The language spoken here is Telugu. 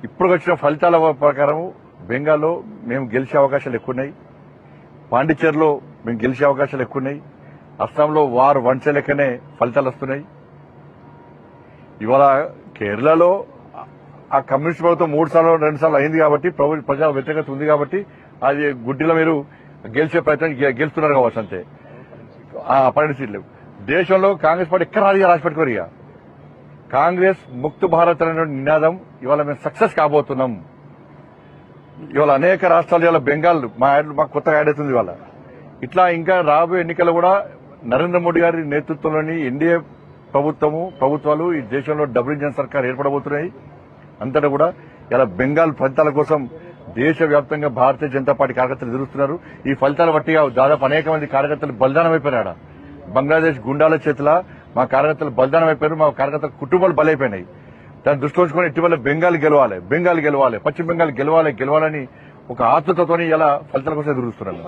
ఇప్పుడు వచ్చిన ఫలితాల ప్రకారం బెంగాల్లో మేము గెలిచే అవకాశాలు ఎక్కువన్నాయి. పాండిచేరిలో మేము గెలిచే అవకాశాలు ఎక్కువన్నాయి. అస్సాంలో వారు వంచే లెక్కనే ఫలితాలు వస్తున్నాయి. ఇవాళ కేరళలో ఆ కమ్యూనిస్ట్ ప్రభుత్వం 3 సార్లు 2 సార్లు అయింది కాబట్టి ప్రజా వ్యతిరేకత ఉంది కాబట్టి అది గుడ్డిలో మీరు ప్రయత్నం గెలుస్తున్నారు కావచ్చు అంతే. 12 సీట్లు దేశంలో కాంగ్రెస్ పార్టీ ఎక్కడ రాసి పెట్టుకోరు. ఇక కాంగ్రెస్ ముక్త్ భారత్ అనే నినాదం ఇవాళ మేము సక్సెస్ కాబోతున్నాం. ఇవాళ అనేక రాష్ట్రాలు ఇవాళ బెంగాల్ మాకు కొత్తగా యాడ్ అవుతుంది. ఇవాళ ఇట్లా ఇంకా రాబోయే ఎన్నికలు కూడా నరేంద్ర మోడీ గారి నేతృత్వంలోని ఎన్డీఏ ప్రభుత్వాలు ఈ దేశంలో డబుల్ ఇంజన్ సర్కార్ ఏర్పడబోతున్నాయి. అంతటా కూడా ఇలా బెంగాల్ ఫలితాల కోసం దేశవ్యాప్తంగా భారతీయ జనతా పార్టీ కార్యకర్తలు ఎదురుస్తున్నారు. ఈ ఫలితాల బట్టిగా దాదాపు అనేక మంది కార్యకర్తలు బలిదానం అయిపోయినాడు. బంగ్లాదేశ్ గుండాల చేతుల మా కార్యకర్తలు బలిదానం అయిపోయారు. మా కార్యకర్తల కుటుంబాలు బలైపోయినాయి. దాన్ని దృష్టిలో ఉంచుకొని ఇటీవల బెంగాల్ గెలవాలి, పశ్చిమ బెంగాల్ గెలవాలని ఒక ఆతృతతోని ఇలా ఫలితాల కోసం ఎదురుస్తున్నారు.